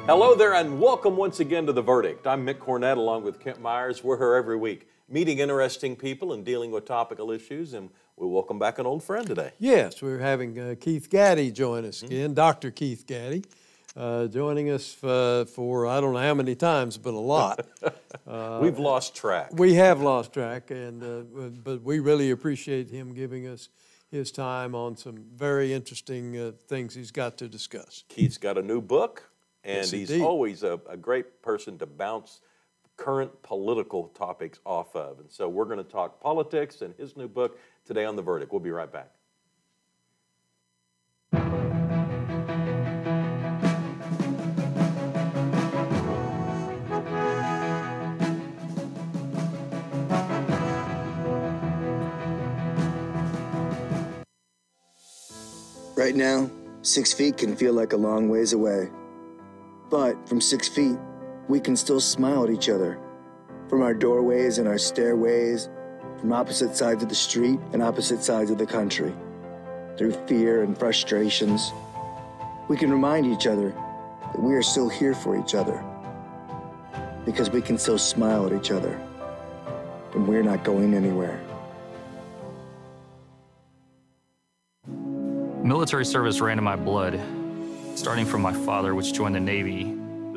Hello there and welcome once again to The Verdict. I'm Mick Cornett along with Kent Meyers. We're here every week meeting interesting people and dealing with topical issues, and we welcome back an old friend today. Yes, we're having Keith Gaddie join us again, Dr. Keith Gaddie, joining us for I don't know how many times, but a lot. We've lost track. We have lost track, but we really appreciate him giving us his time on some very interesting things he's got to discuss. Keith's got a new book. And yes, he's indeed. always a great person to bounce current political topics off of. And so we're going to talk politics and his new book today on The Verdict. We'll be right back. Right now, 6 feet can feel like a long ways away. But from 6 feet, we can still smile at each other. From our doorways and our stairways, from opposite sides of the street and opposite sides of the country. Through fear and frustrations, we can remind each other that we are still here for each other. Because we can still smile at each other. And we're not going anywhere. Military service ran in my blood. Starting from my father, which joined the Navy,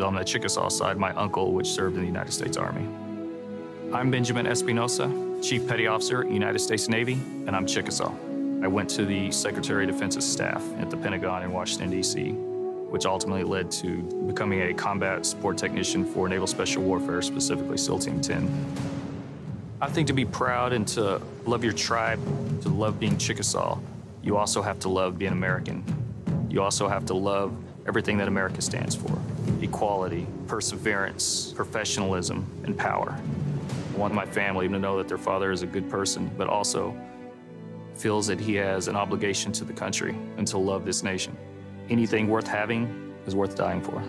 on the Chickasaw side, my uncle, which served in the United States Army. I'm Benjamin Espinosa, Chief Petty Officer, United States Navy, and I'm Chickasaw. I went to the Secretary of Defense's staff at the Pentagon in Washington, D.C., which ultimately led to becoming a combat support technician for Naval Special Warfare, specifically SEAL Team 10. I think to be proud and to love your tribe, to love being Chickasaw, you also have to love being American. You also have to love everything that America stands for. Equality, perseverance, professionalism, and power. I want my family to know that their father is a good person, but also feels that he has an obligation to the country and to love this nation. Anything worth having is worth dying for.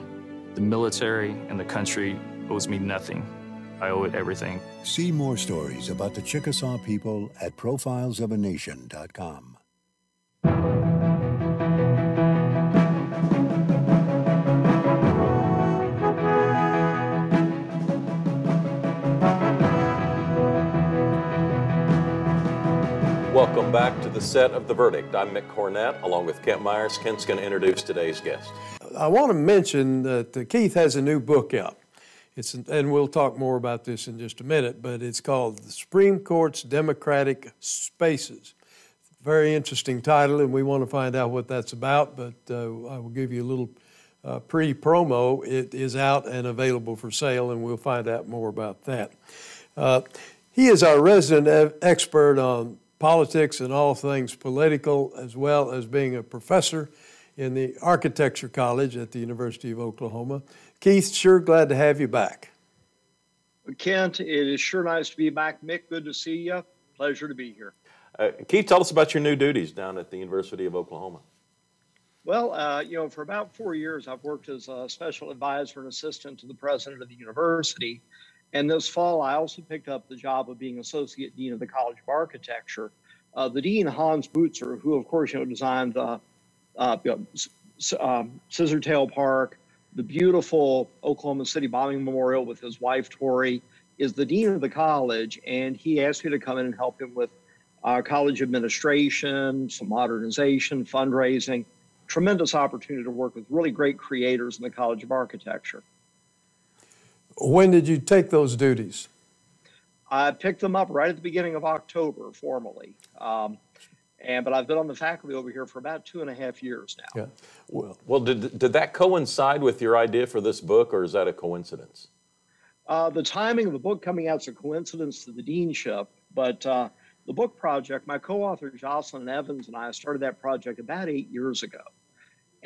The military and the country owes me nothing. I owe it everything. See more stories about the Chickasaw people at profilesofanation.com. Welcome back to the set of The Verdict. I'm Mick Cornett, along with Kent Meyers. Kent's going to introduce today's guest. I want to mention that Keith has a new book out. And we'll talk more about this in just a minute, but it's called The Supreme Court's Democratic Spaces. Very interesting title, and we want to find out what that's about, but I will give you a little pre-promo. It is out and available for sale, and we'll find out more about that. He is our resident expert on politics and all things political, as well as being a professor in the Architecture College at the University of Oklahoma. Keith, sure glad to have you back. Kent, it is sure nice to be back. Mick, good to see you. Pleasure to be here. Keith, tell us about your new duties down at the University of Oklahoma. Well, for about 4 years, I've worked as a special advisor and assistant to the president of the university. And this fall, I also picked up the job of being Associate Dean of the College of Architecture. The Dean, Hans Butzer, who, of course, designed the Scissortail Park, the beautiful Oklahoma City bombing memorial with his wife, Tori, is the Dean of the college. And he asked me to come in and help him with college administration, some modernization, fundraising. Tremendous opportunity to work with really great creators in the College of Architecture. When did you take those duties? I picked them up right at the beginning of October, formally. But I've been on the faculty over here for about 2.5 years now. Yeah. Well, did that coincide with your idea for this book, or is that a coincidence? The timing of the book coming out is a coincidence to the deanship, but the book project, my co-author Jocelyn Evans and I started that project about 8 years ago.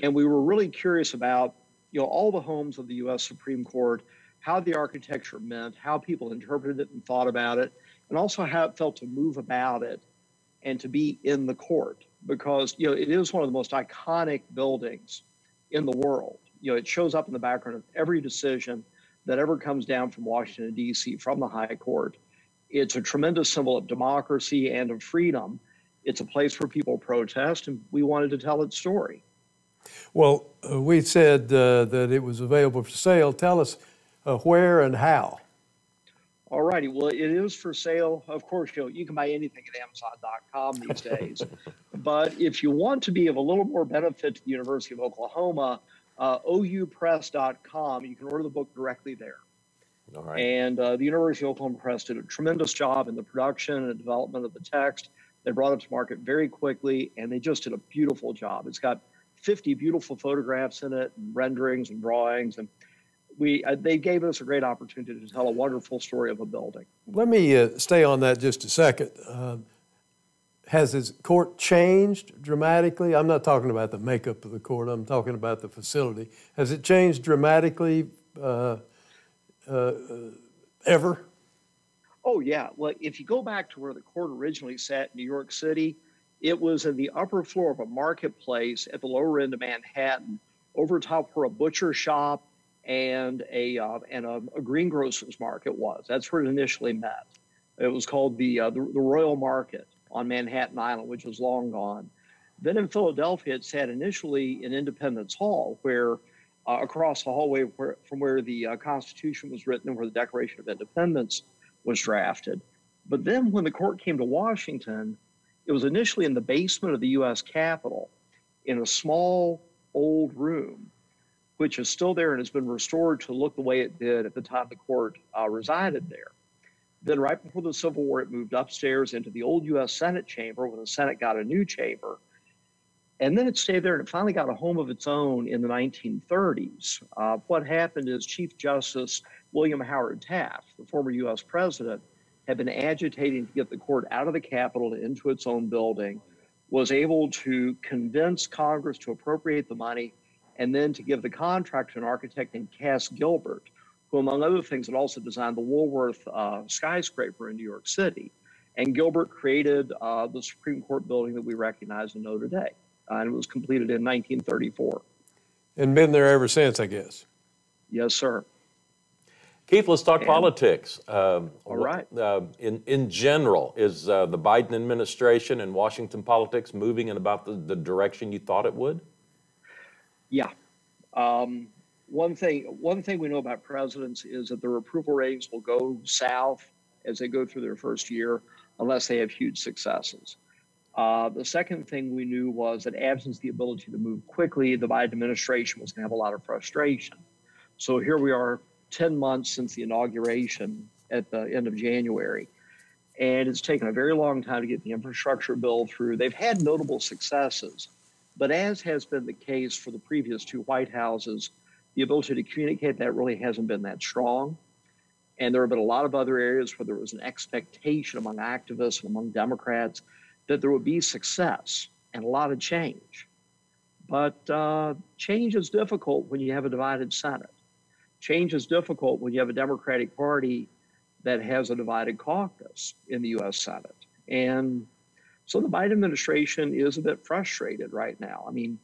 And we were really curious about, all the homes of the U.S. Supreme Court, how the architecture meant, how people interpreted it and thought about it, and also how it felt to move about it and to be in the court, because it is one of the most iconic buildings in the world. It shows up in the background of every decision that ever comes down from Washington, D.C., from the High Court. It's a tremendous symbol of democracy and of freedom. It's a place where people protest, and we wanted to tell its story. Well, we said that it was available for sale. Tell us where and how. All righty. Well, it is for sale. Of course, you can buy anything at Amazon.com these days. But if you want to be of a little more benefit to the University of Oklahoma, oupress.com, you can order the book directly there. All right. And the University of Oklahoma Press did a tremendous job in the production and development of the text. They brought it to market very quickly, and they just did a beautiful job. It's got 50 beautiful photographs in it, and renderings and drawings, and they gave us a great opportunity to tell a wonderful story of a building. Let me stay on that just a second. Has this court changed dramatically? I'm not talking about the makeup of the court. I'm talking about the facility. Has it changed dramatically ever? Oh, yeah. Well, if you go back to where the court originally sat in New York City, it was in the upper floor of a marketplace at the lower end of Manhattan, over top where a butcher shop and a greengrocer's market was. That's where it initially met. It was called the Royal Market on Manhattan Island, which is long gone. Then in Philadelphia, it sat initially in Independence Hall, where across the hallway from where the Constitution was written and where the Declaration of Independence was drafted. But then when the court came to Washington, it was initially in the basement of the U.S. Capitol in a small old room, which is still there and has been restored to look the way it did at the time the court resided there. Then right before the Civil War, it moved upstairs into the old U.S. Senate chamber when the Senate got a new chamber. And then it stayed there, and it finally got a home of its own in the 1930s. What happened is Chief Justice William Howard Taft, the former U.S. president, had been agitating to get the court out of the Capitol into its own building, was able to convince Congress to appropriate the money, and then to give the contract to an architect named Cass Gilbert, who, among other things, had also designed the Woolworth skyscraper in New York City. And Gilbert created the Supreme Court building that we recognize and know today. And it was completed in 1934. And been there ever since, I guess. Yes, sir. Keith, let's talk politics. All right. In general, is the Biden administration and Washington politics moving in about the direction you thought it would? Yeah. One thing we know about presidents is that their approval ratings will go south as they go through their first year unless they have huge successes. The second thing we knew was that absence the ability to move quickly, the Biden administration was going to have a lot of frustration. So here we are 10 months since the inauguration at the end of January, and it's taken a very long time to get the infrastructure bill through. They've had notable successes, but as has been the case for the previous two White Houses, the ability to communicate that really hasn't been that strong. And there have been a lot of other areas where there was an expectation among activists and among Democrats that there would be success and a lot of change. But change is difficult when you have a divided Senate. Change is difficult when you have a Democratic Party that has a divided caucus in the U.S. Senate. And so the Biden administration is a bit frustrated right now. I mean,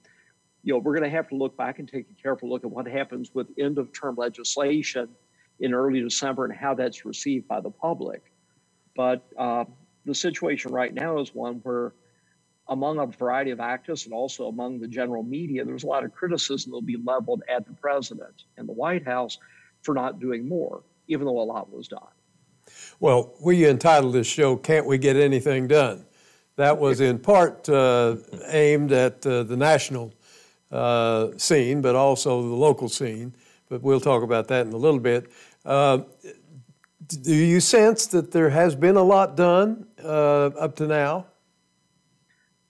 we're going to have to look back and take a careful look at what happens with end-of-term legislation in early December and how that's received by the public. But the situation right now is one where, among a variety of activists and also among the general media, there's a lot of criticism that will be leveled at the president and the White House for not doing more, even though a lot was done. Well, we entitled this show, Can't We Get Anything Done? That was in part aimed at the national scene, but also the local scene. But we'll talk about that in a little bit. Do you sense that there has been a lot done up to now?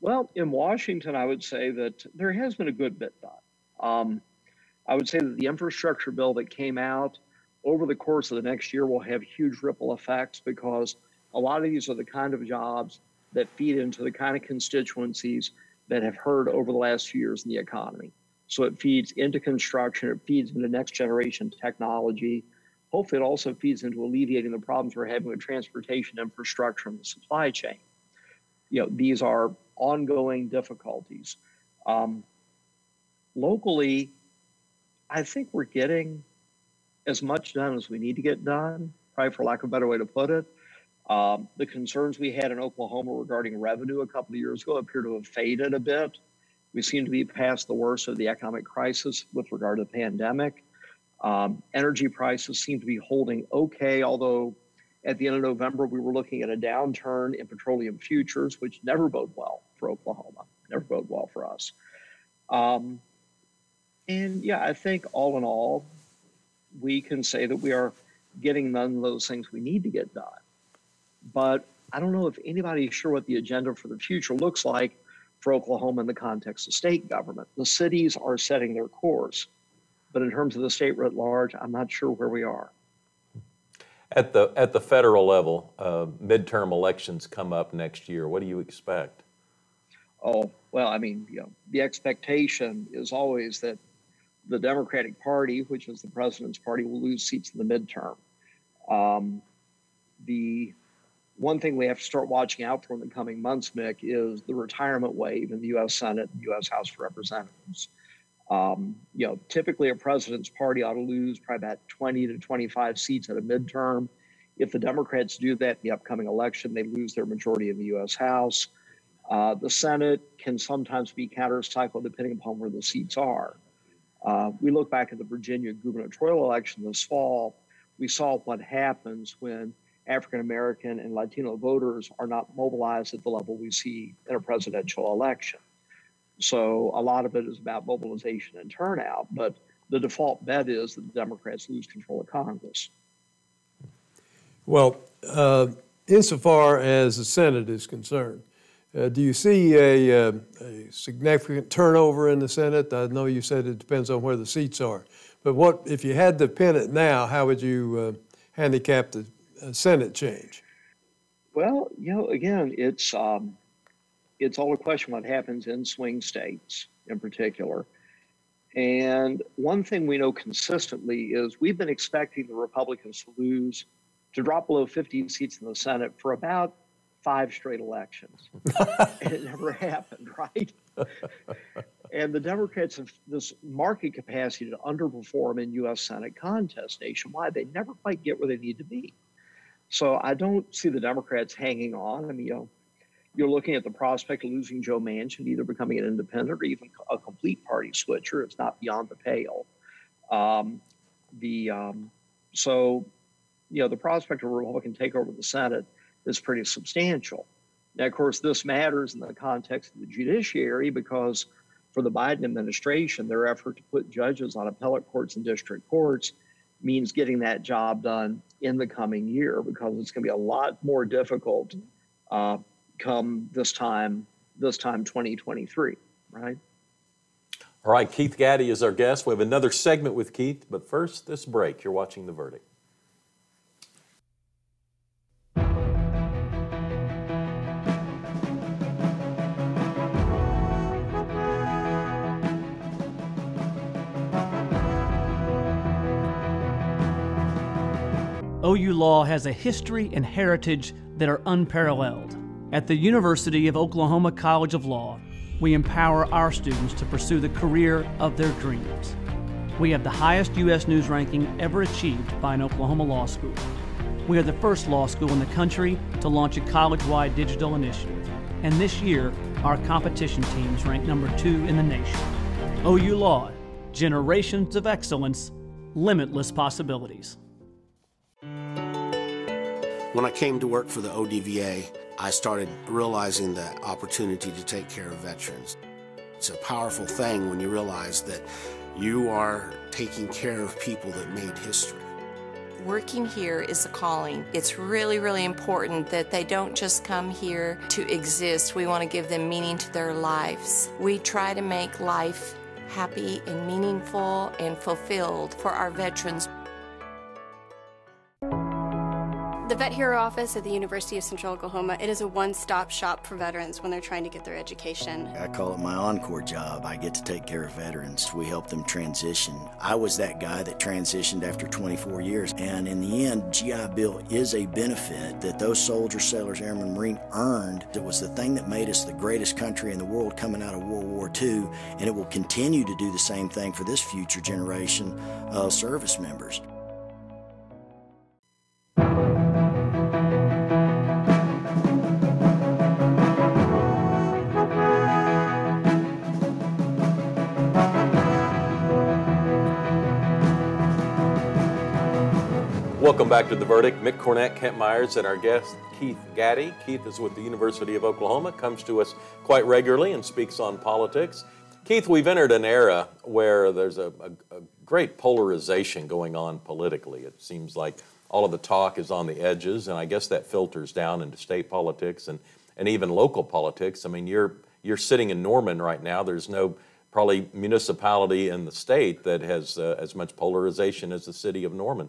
Well, in Washington, I would say that there has been a good bit done. I would say that the infrastructure bill that came out over the course of the next year will have huge ripple effects because a lot of these are the kind of jobs that feed into the kind of constituencies that have hurt over the last few years in the economy. So it feeds into construction, it feeds into next generation technology. Hopefully it also feeds into alleviating the problems we're having with transportation infrastructure and the supply chain. These are ongoing difficulties. Locally, I think we're getting as much done as we need to get done, probably for lack of a better way to put it. The concerns we had in Oklahoma regarding revenue a couple of years ago appear to have faded a bit. We seem to be past the worst of the economic crisis with regard to the pandemic. Energy prices seem to be holding okay, although at the end of November, we were looking at a downturn in petroleum futures, which never bode well for Oklahoma, never bode well for us. And yeah, I think all in all, we can say that we are getting none of those things we need to get done. But I don't know if anybody's sure what the agenda for the future looks like for Oklahoma in the context of state government. The cities are setting their course, but in terms of the state writ large, I'm not sure where we are. At the federal level, midterm elections come up next year. What do you expect? Oh, well, I mean, the expectation is always that the Democratic Party, which is the president's party, will lose seats in the midterm. The one thing we have to start watching out for in the coming months, Mick, is the retirement wave in the U.S. Senate and U.S. House of Representatives. Typically a president's party ought to lose probably about 20 to 25 seats at a midterm. If the Democrats do that in the upcoming election, they lose their majority in the U.S. House. The Senate can sometimes be countercyclical depending upon where the seats are. We look back at the Virginia gubernatorial election this fall. We saw what happens when African-American and Latino voters are not mobilized at the level we see in a presidential election. So a lot of it is about mobilization and turnout, but the default bet is that the Democrats lose control of Congress. Well, insofar as the Senate is concerned, do you see a significant turnover in the Senate? I know you said it depends on where the seats are, but what if you had to pin it now, how would you handicap the Senate change? Well, again, it's all a question what happens in swing states in particular. And one thing we know consistently is we've been expecting the Republicans to drop below 50 seats in the Senate for about 5 straight elections. And it never happened, right? And the Democrats have this market capacity to underperform in U.S. Senate contests nationwide. They never quite get where they need to be. So I don't see the Democrats hanging on. I mean, you're looking at the prospect of losing Joe Manchin, either becoming an independent or even a complete party switcher. It's not beyond the pale. So the prospect of a Republican takeover of the Senate is pretty substantial. Now, of course, this matters in the context of the judiciary because for the Biden administration, their effort to put judges on appellate courts and district courts means getting that job done in the coming year because it's going to be a lot more difficult come this time 2023, right? All right, Keith Gaddie is our guest. We have another segment with Keith, but first, this break. You're watching The Verdict. OU Law has a history and heritage that are unparalleled. At the University of Oklahoma College of Law, we empower our students to pursue the career of their dreams. We have the highest U.S. News ranking ever achieved by an Oklahoma law school. We are the first law school in the country to launch a college-wide digital initiative. And this year, our competition teams rank #2 in the nation. OU Law, generations of excellence, limitless possibilities. When I came to work for the ODVA, I started realizing the opportunity to take care of veterans. It's a powerful thing when you realize that you are taking care of people that made history. Working here is a calling. It's really, really important that they don't just come here to exist. We want to give them meaning to their lives. We try to make life happy and meaningful and fulfilled for our veterans. The Vet Hero office at the University of Central Oklahoma, it is a one-stop shop for veterans when they're trying to get their education. I call it my encore job. I get to take care of veterans. We help them transition. I was that guy that transitioned after 24 years, and in the end, GI Bill is a benefit that those soldiers, sailors, airmen, Marine earned. It was the thing that made us the greatest country in the world coming out of World War II, and it will continue to do the same thing for this future generation of service members. Welcome back to The Verdict. Mick Cornett, Kent Meyers, and our guest, Keith Gaddie. Keith is with the University of Oklahoma, comes to us quite regularly and speaks on politics. Keith, we've entered an era where there's a great polarization going on politically. It seems like all of the talk is on the edges, and I guess that filters down into state politics and even local politics. I mean, you're sitting in Norman right now. There's no probably municipality in the state that has as much polarization as the city of Norman.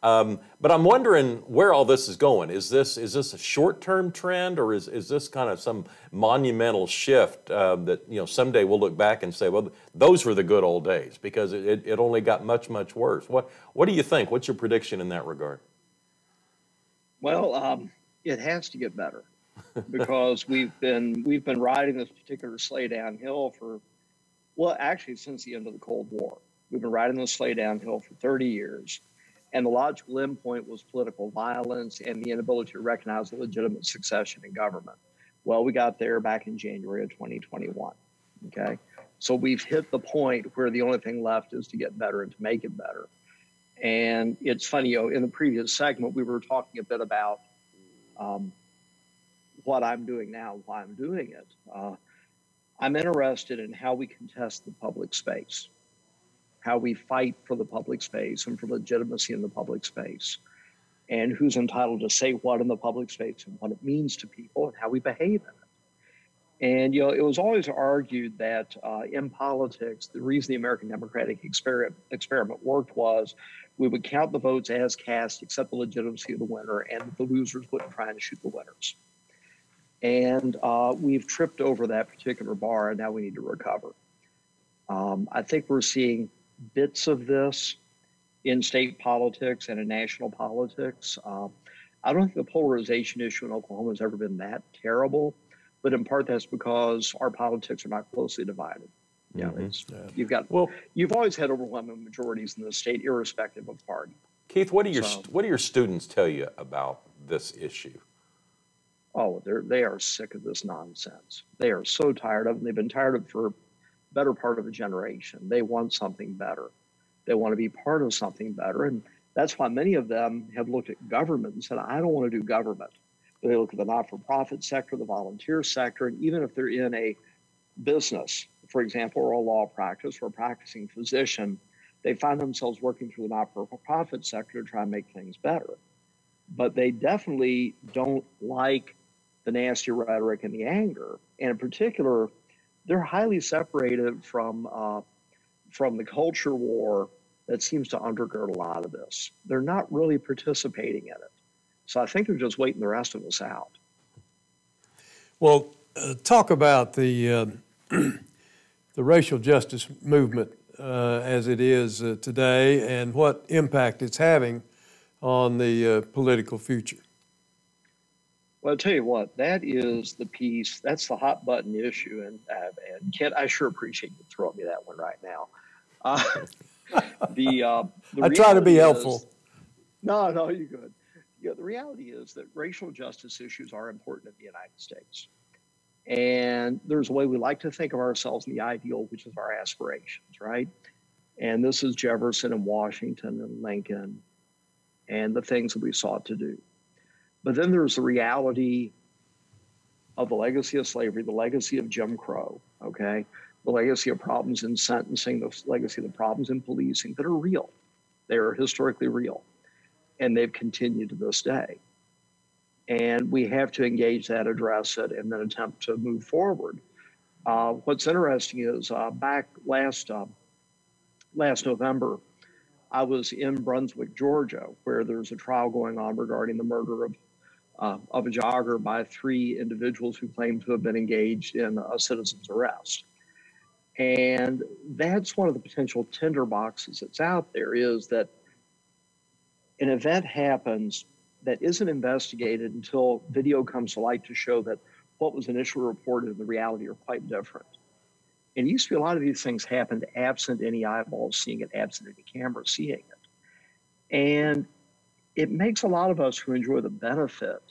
But I'm wondering where all this is going. Is this a short-term trend, or is this kind of some monumental shift that someday we'll look back and say, well, those were the good old days, because it only got much, much worse. What do you think? What's your prediction in that regard? Well, it has to get better because we've been riding this particular sleigh downhill actually since the end of the Cold War. We've been riding this sleigh downhill for 30 years. And the logical endpoint was political violence and the inability to recognize a legitimate succession in government. Well, we got there back in January of 2021, okay? So we've hit the point where the only thing left is to get better and to make it better. And it's funny, in the previous segment, we were talking a bit about what I'm doing now, why I'm doing it. I'm interested in how we contest the public space, how we fight for the public space and for legitimacy in the public space, and who's entitled to say what in the public space and what it means to people and how we behave in it. And, it was always argued that in politics, the reason the American Democratic experiment worked was we would count the votes as cast, accept the legitimacy of the winner, and the losers wouldn't try and shoot the winners. And we've tripped over that particular bar, and now we need to recover. I think we're seeing bits of this in state politics and in national politics. I don't think the polarization issue in Oklahoma has ever been that terrible, but in part that's because our politics are not closely divided. You've always had overwhelming majorities in the state, irrespective of party. Keith, what do your students tell you about this issue? Oh, they are sick of this nonsense. They are so tired of it. They've been tired of it for better part of a generation. They want something better. They want to be part of something better. And that's why many of them have looked at government and said, I don't want to do government. But they look at the not-for-profit sector, the volunteer sector, and even if they're in a business, for example, or a law practice or a practicing physician, they find themselves working through the not-for-profit sector to try and make things better. But they definitely don't like the nasty rhetoric and the anger. And in particular, they're highly separated from the culture war that seems to undergird a lot of this. They're not really participating in it. So I think they're just waiting the rest of us out. Well, talk about the racial justice movement as it is today and what impact it's having on the political future. Well, I'll tell you what, that is the piece, that's the hot button issue. And Kent, I sure appreciate you throwing me that one right now. I try to be helpful. No, you're good. The reality is that racial justice issues are important in the United States. And there's a way we like to think of ourselves in the ideal, which is our aspirations, right? And this is Jefferson and Washington and Lincoln and the things that we sought to do. But then there's the reality of the legacy of slavery, the legacy of Jim Crow, okay? The legacy of problems in sentencing, the legacy of the problems in policing that are real. They are historically real. And they've continued to this day. And we have to engage that, address it, and then attempt to move forward. What's interesting is back last November, I was in Brunswick, Georgia, where there's a trial going on regarding the murder of a jogger by 3 individuals who claim to have been engaged in a citizen's arrest. And that's one of the potential tinderboxes that's out there, is that an event happens that isn't investigated until video comes to light to show that what was initially reported and the reality are quite different. And it used to be a lot of these things happened absent any eyeballs seeing it, absent any camera seeing it. And it makes a lot of us who enjoy the benefit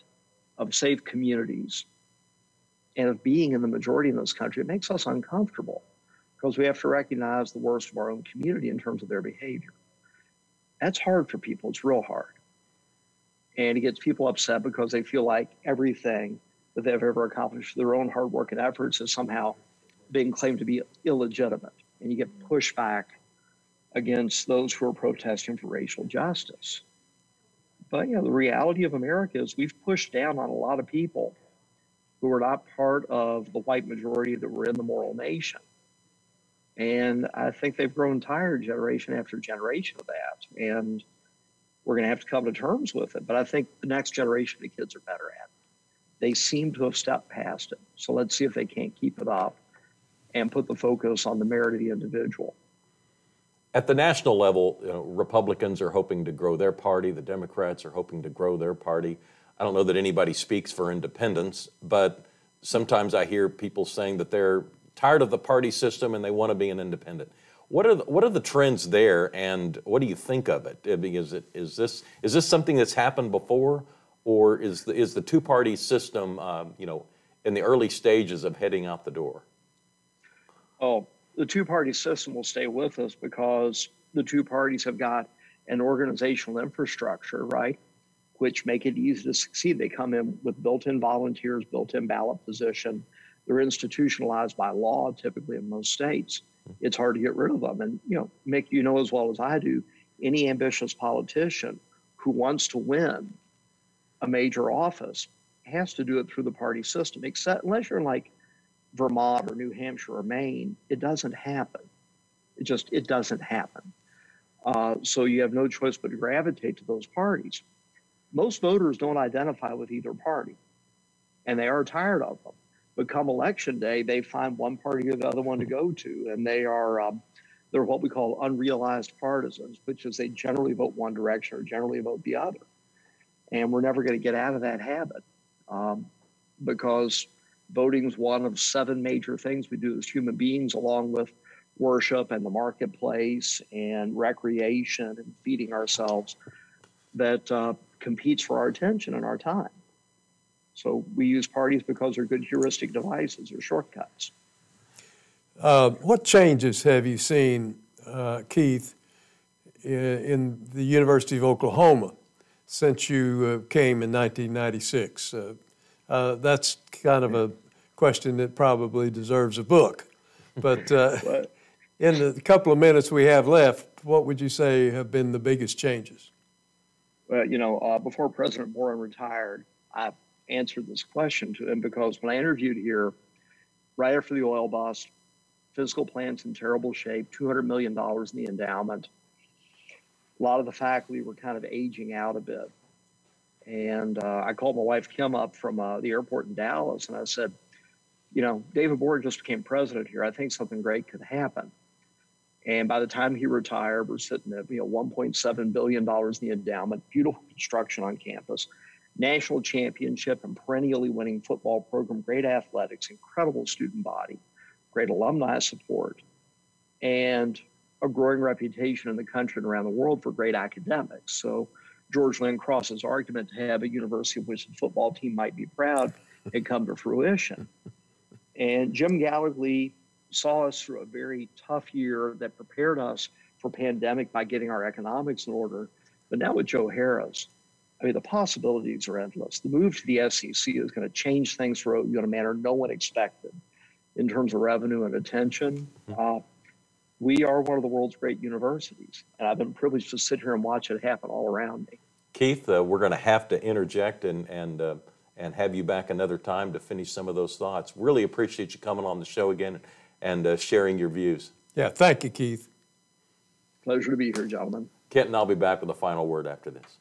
of safe communities and of being in the majority in this country, it makes us uncomfortable because we have to recognize the worst of our own community in terms of their behavior. That's hard for people. It's real hard. And it gets people upset because they feel like everything that they've ever accomplished, their own hard work and efforts, is somehow being claimed to be illegitimate. And you get pushback against those who are protesting for racial justice. But the reality of America is we've pushed down on a lot of people who are not part of the white majority that were in the moral nation. And I think they've grown tired generation after generation of that. And we're going to have to come to terms with it. But I think the next generation of kids are better at it. They seem to have stepped past it. So let's see if they can't keep it up and put the focus on the merit of the individual. At the national level, Republicans are hoping to grow their party. The Democrats are hoping to grow their party. I don't know that anybody speaks for independence, but sometimes I hear people saying that they're tired of the party system and they want to be an independent. What are the trends there, and what do you think of it? Is this something that's happened before, or is the two-party system in the early stages of heading out the door? Oh, the two-party system will stay with us because the two parties have got an organizational infrastructure, right, which make it easy to succeed. They come in with built-in volunteers, built-in ballot position. They're institutionalized by law, typically in most states. It's hard to get rid of them. And, Mick, you know as well as I do, any ambitious politician who wants to win a major office has to do it through the party system, except unless you're in like Vermont or New Hampshire or Maine, it doesn't happen. It doesn't happen. So you have no choice but to gravitate to those parties. Most voters don't identify with either party, and they are tired of them. But come election day, they find one party or the other one to go to, and they're what we call unrealized partisans, which is they generally vote one direction or generally vote the other. And we're never going to get out of that habit because voting is one of 7 major things we do as human beings, along with worship and the marketplace and recreation and feeding ourselves, that competes for our attention and our time. So we use parties because they're good heuristic devices or shortcuts. What changes have you seen, Keith, in the University of Oklahoma since you came in 1996? That's kind of a question that probably deserves a book. But in the couple of minutes we have left, what would you say have been the biggest changes? Well, before President Warren retired, I answered this question to him because when I interviewed here, right after the oil bust, fiscal plan's in terrible shape, $200 million in the endowment. A lot of the faculty were kind of aging out a bit. And I called my wife, Kim, up from the airport in Dallas, and I said, David Board just became president here. I think something great could happen. And by the time he retired, we're sitting at $1.7 billion in the endowment, beautiful construction on campus, national championship and perennially winning football program, great athletics, incredible student body, great alumni support, and a growing reputation in the country and around the world for great academics. So George Lynn Cross's argument to have a university of which the football team might be proud had come to fruition. And Jim Gallagher saw us through a very tough year that prepared us for pandemic by getting our economics in order. But now with Joe Harris, the possibilities are endless. The move to the SEC is going to change things for OU in a manner no one expected in terms of revenue and attention. We are one of the world's great universities, and I've been privileged to sit here and watch it happen all around me. Keith, we're going to have to interject and have you back another time to finish some of those thoughts. Really appreciate you coming on the show again and sharing your views. Yeah, thank you, Keith. Pleasure to be here, gentlemen. Kent and I'll be back with a final word after this.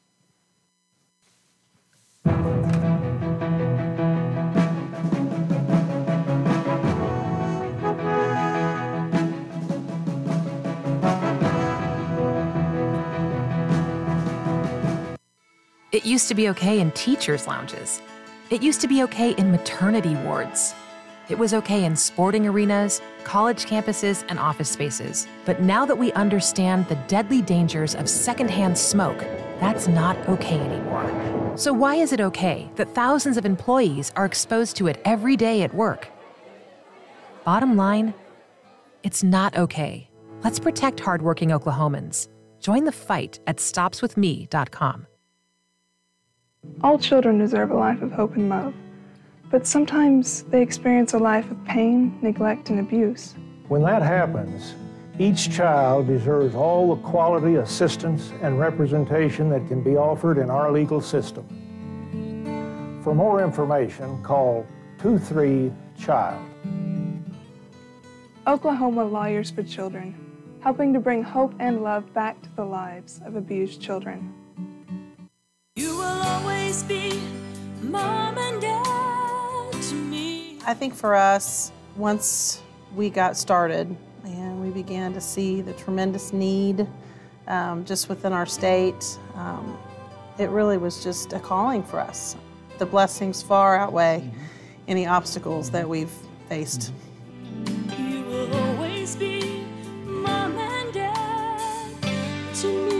It used to be okay in teachers' lounges. It used to be okay in maternity wards. It was okay in sporting arenas, college campuses, and office spaces. But now that we understand the deadly dangers of secondhand smoke, that's not okay anymore. So why is it okay that thousands of employees are exposed to it every day at work? Bottom line, it's not okay. Let's protect hardworking Oklahomans. Join the fight at StopsWithMe.com. All children deserve a life of hope and love, but sometimes they experience a life of pain, neglect, and abuse. When that happens, each child deserves all the quality assistance and representation that can be offered in our legal system. For more information, call 23-CHILD. Oklahoma Lawyers for Children, helping to bring hope and love back to the lives of abused children. You will always be mom and dad to me. I think for us, once we got started and we began to see the tremendous need just within our state, it really was just a calling for us. The blessings far outweigh any obstacles that we've faced. You will always be mom and dad to me.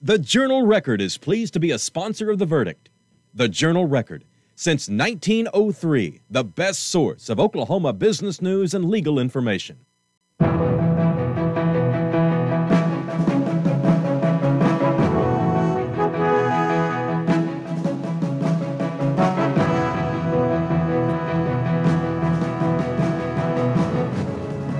The Journal-Record is pleased to be a sponsor of The Verdict. The Journal-Record, since 1903, the best source of Oklahoma business news and legal information.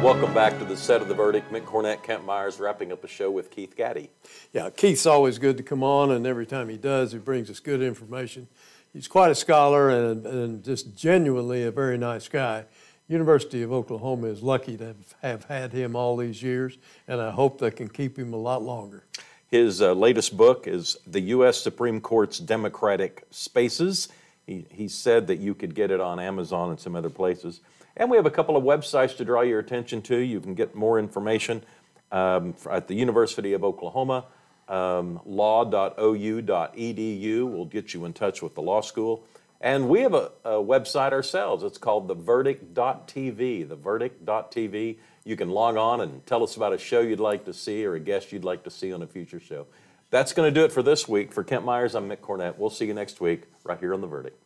Welcome back to the set of The Verdict. Mick, Cornett, Kent Meyers wrapping up the show with Keith Gaddie. Yeah, Keith's always good to come on, and every time he does, he brings us good information. He's quite a scholar and just genuinely a very nice guy. University of Oklahoma is lucky to have had him all these years, and I hope they can keep him a lot longer. His latest book is The U.S. Supreme Court's Democratic Spaces. He said that you could get it on Amazon and some other places. And we have a couple of websites to draw your attention to. You can get more information at the University of Oklahoma. Law.ou.edu will get you in touch with the law school. And we have a website ourselves. It's called theverdict.tv, theverdict.tv. You can log on and tell us about a show you'd like to see or a guest you'd like to see on a future show. That's going to do it for this week. For Kent Meyers, I'm Mick Cornett. We'll see you next week right here on The Verdict.